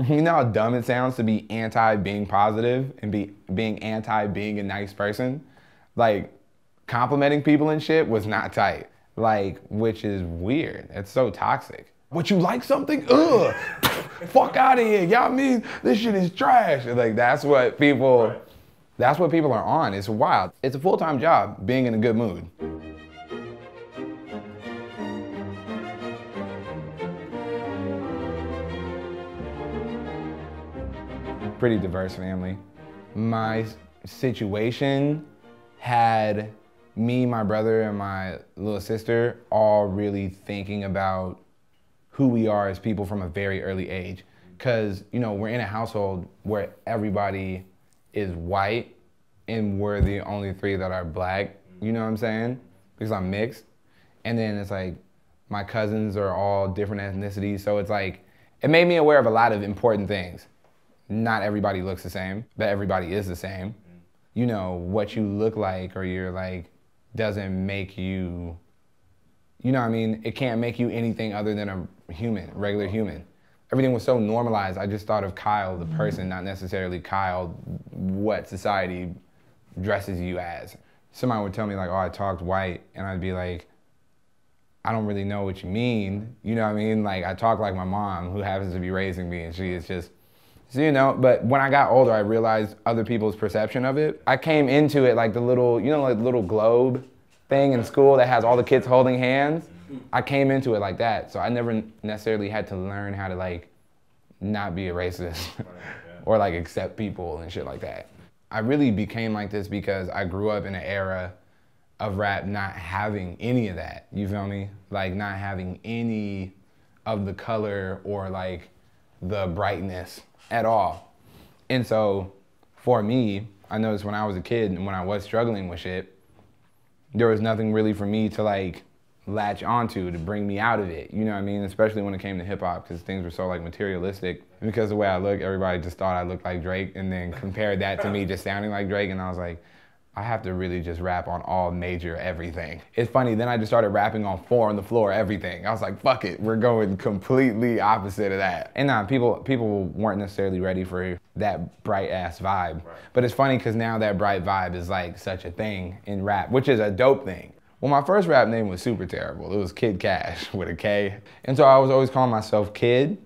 You know how dumb it sounds to be anti being positive and being anti being a nice person? Like, complimenting people and shit was not tight. Like, which is weird. It's so toxic. What, you like something? Ugh! Fuck out of here. Y'all mean this shit is trash. Like, that's what people are on. It's wild. It's a full-time job being in a good mood. Pretty diverse family. My situation had me, my brother, and my little sister all really thinking about who we are as people from a very early age. Cause, you know, we're in a household where everybody is white and we're the only three that are black, you know what I'm saying? Because I'm mixed. And then it's like, my cousins are all different ethnicities, so it's like, it made me aware of a lot of important things. Not everybody looks the same, but everybody is the same. You know, what you look like or you're like, doesn't make you, you know what I mean? It can't make you anything other than a human, regular human. Everything was so normalized, I just thought of Kyle, the person, not necessarily Kyle, what society dresses you as. Somebody would tell me like, oh, I talked white, and I'd be like, I don't really know what you mean. You know what I mean? Like, I talk like my mom, who happens to be raising me, and she is just, so, you know, but when I got older, I realized other people's perception of it. I came into it like the little, you know, like little globe thing in school that has all the kids holding hands. I came into it like that. So I never necessarily had to learn how to like not be a racist or like accept people and shit like that. I really became like this because I grew up in an era of rap not having any of that. You feel me? Like not having any of the color or like the brightness at all. And so for me, I noticed when I was a kid and when I was struggling with shit, there was nothing really for me to like latch onto to bring me out of it. You know what I mean? Especially when it came to hip hop, because things were so like materialistic. And because of the way I look, everybody just thought I looked like Drake, and then compared that to me just sounding like Drake, and I was like, I have to really just rap on all major everything. It's funny, then I just started rapping on 4 on the floor everything. I was like, fuck it, we're going completely opposite of that. And nah, people weren't necessarily ready for that bright ass vibe. Right. But it's funny because now that bright vibe is like such a thing in rap, which is a dope thing. Well, my first rap name was super terrible. It was Kid Cash with a K. And so I was always calling myself Kid.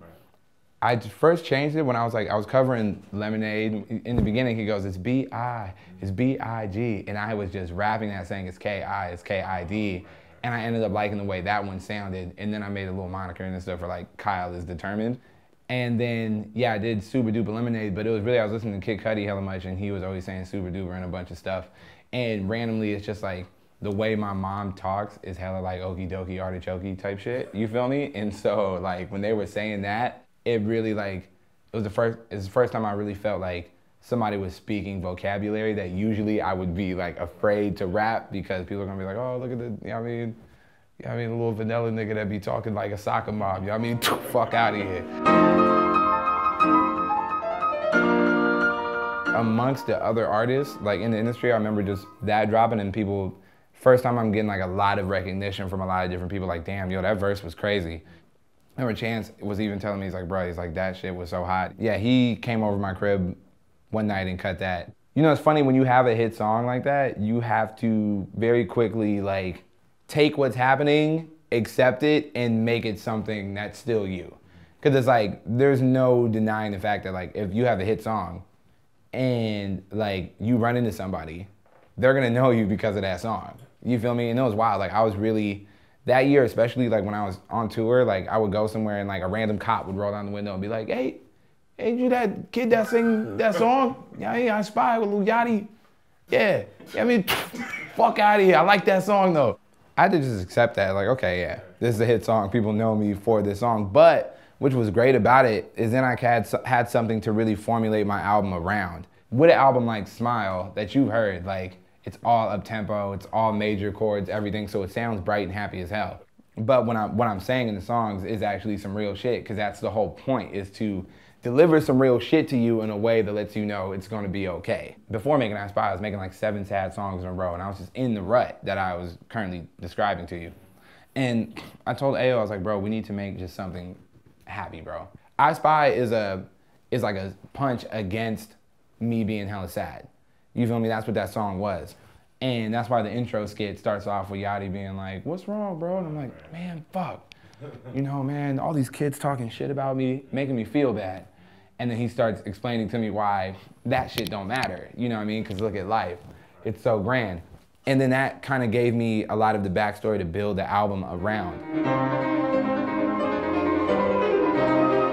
I first changed it when I was covering Lemonade. In the beginning, he goes, it's B-I, it's B-I-G. And I was just rapping that saying it's K-I, it's K-I-D. And I ended up liking the way that one sounded. And then I made a little moniker and stuff for like Kyle is Determined. And then, yeah, I did Super Duper Lemonade, but it was really, I was listening to Kid Cudi hella much and he was always saying Super Duper and a bunch of stuff. And randomly, it's just like, the way my mom talks is hella like okie dokie artichoke type shit, you feel me? And so like when they were saying that, it really like, it's the first time I really felt like somebody was speaking vocabulary that usually I would be like afraid to rap because people are gonna be like, oh, look at the, you know what I mean? You know what I mean? A little vanilla nigga that be talking like a soccer mob, you know what I mean? Fuck out of here. Amongst the other artists, like in the industry, I remember just that dropping and people, first time I'm getting like a lot of recognition from a lot of different people, like, damn, yo, that verse was crazy. I remember Chance was even telling me, he's like, bro, he's like, that shit was so hot. Yeah, he came over my crib one night and cut that. You know, it's funny when you have a hit song like that, you have to very quickly like take what's happening, accept it, and make it something that's still you. Cause it's like, there's no denying the fact that like, if you have a hit song and like you run into somebody, they're gonna know you because of that song. You feel me? And it was wild. Like I was really, that year especially, like when I was on tour, like I would go somewhere and like a random cop would roll down the window and be like, hey, you that kid that sing that song? Yeah, iSpy with Lil Yachty. Yeah, I mean, fuck out of here. I like that song though. I had to just accept that, like, okay, yeah, this is a hit song. People know me for this song. But which was great about it is then I had something to really formulate my album around. With an album like Smile that you've heard, like, it's all up-tempo, it's all major chords, everything, so it sounds bright and happy as hell. But what I'm saying in the songs is actually some real shit, because that's the whole point, is to deliver some real shit to you in a way that lets you know it's gonna be okay. Before making iSpy, I was making like 7 sad songs in a row, and I was just in the rut that I was currently describing to you. And I told Ayo, I was like, bro, we need to make just something happy, bro. iSpy is a is like a punch against me being hella sad. You feel me? That's what that song was. And that's why the intro skit starts off with Yachty being like, what's wrong, bro? And I'm like, man, fuck. You know, man, all these kids talking shit about me, making me feel bad. And then he starts explaining to me why that shit don't matter. You know what I mean? Because look at life. It's so grand. And then that kind of gave me a lot of the backstory to build the album around.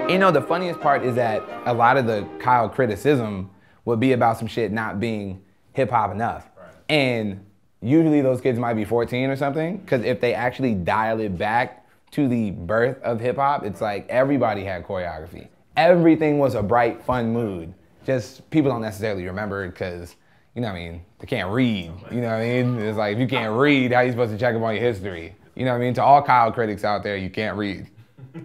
You know, the funniest part is that a lot of the Kyle criticism would be about some shit not being hip hop enough. Right. And usually those kids might be 14 or something, because if they actually dial it back to the birth of hip hop, it's like everybody had choreography. Everything was a bright, fun mood. Just people don't necessarily remember it because, you know what I mean, they can't read. You know what I mean? It's like, if you can't read, how are you supposed to check up on your history? You know what I mean? To all Kyle critics out there, you can't read. You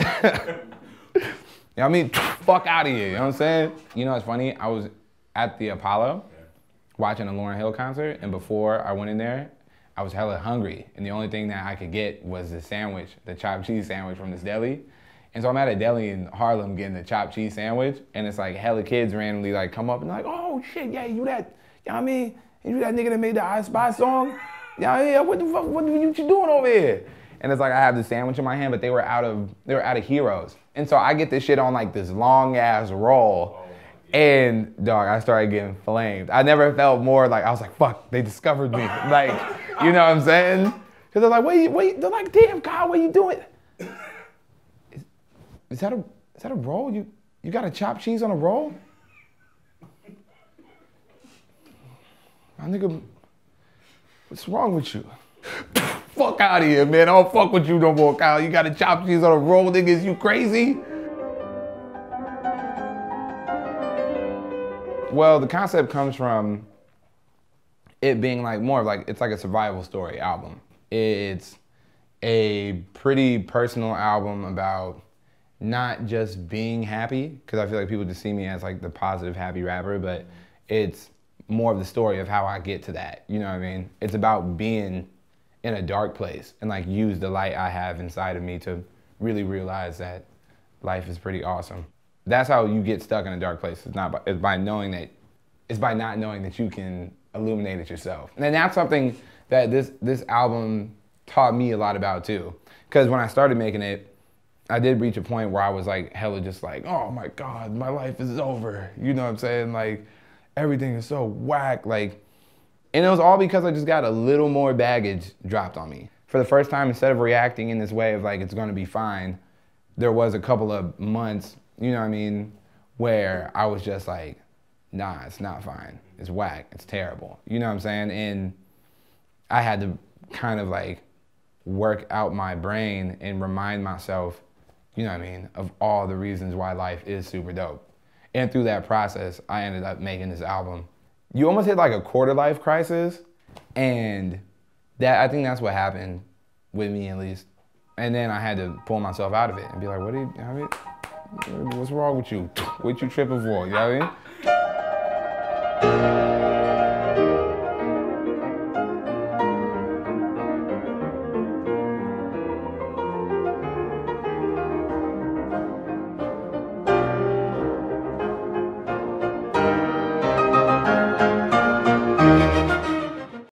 know what I mean? Fuck out of here, you know what I'm saying? You know what's funny? I was at the Apollo watching a Lauryn Hill concert, and before I went in there, I was hella hungry, and the only thing that I could get was the sandwich, the chopped cheese sandwich from this deli. And so I'm at a deli in Harlem getting the chopped cheese sandwich, and it's like hella kids randomly like come up and like, oh shit, yeah, you that, you know what I mean? You that nigga that made the iSpy song? Yeah, what the fuck, what you doing over here? And it's like I have the sandwich in my hand, but they were out of heroes. And so I get this shit on like this long ass roll. And dog, I started getting flamed. I never felt more like, I was like, fuck, they discovered me. Like, you know what I'm saying? Cause they're like, wait, they're like, damn, Kyle, what are you doing? Is that a roll? You got a chopped cheese on a roll? My nigga, what's wrong with you? Fuck out of here, man. I don't fuck with you no more, Kyle. You got a chopped cheese on a roll, niggas, you crazy? Well, the concept comes from it being like more of like, it's like a survival story album. It's a pretty personal album about not just being happy, because I feel like people just see me as like the positive, happy rapper, but it's more of the story of how I get to that, you know what I mean? It's about being in a dark place and like use the light I have inside of me to really realize that life is pretty awesome. That's how you get stuck in a dark place. It's by not knowing that you can illuminate it yourself. And that's something that this album taught me a lot about too. Because when I started making it, I did reach a point where I was like hella just like, oh my God, my life is over. You know what I'm saying? Like everything is so whack. Like, and it was all because I just got a little more baggage dropped on me. For the first time, instead of reacting in this way of like, it's gonna be fine, there was a couple of months, you know what I mean, where I was just like, nah, it's not fine. It's whack, it's terrible. You know what I'm saying? And I had to kind of like work out my brain and remind myself, you know what I mean, of all the reasons why life is super dope. And through that process, I ended up making this album. You almost hit like a quarter life crisis, and I think that's what happened with me at least. And then I had to pull myself out of it and be like, what do you, I mean, what's wrong with you? What you tripping for, you know what I mean?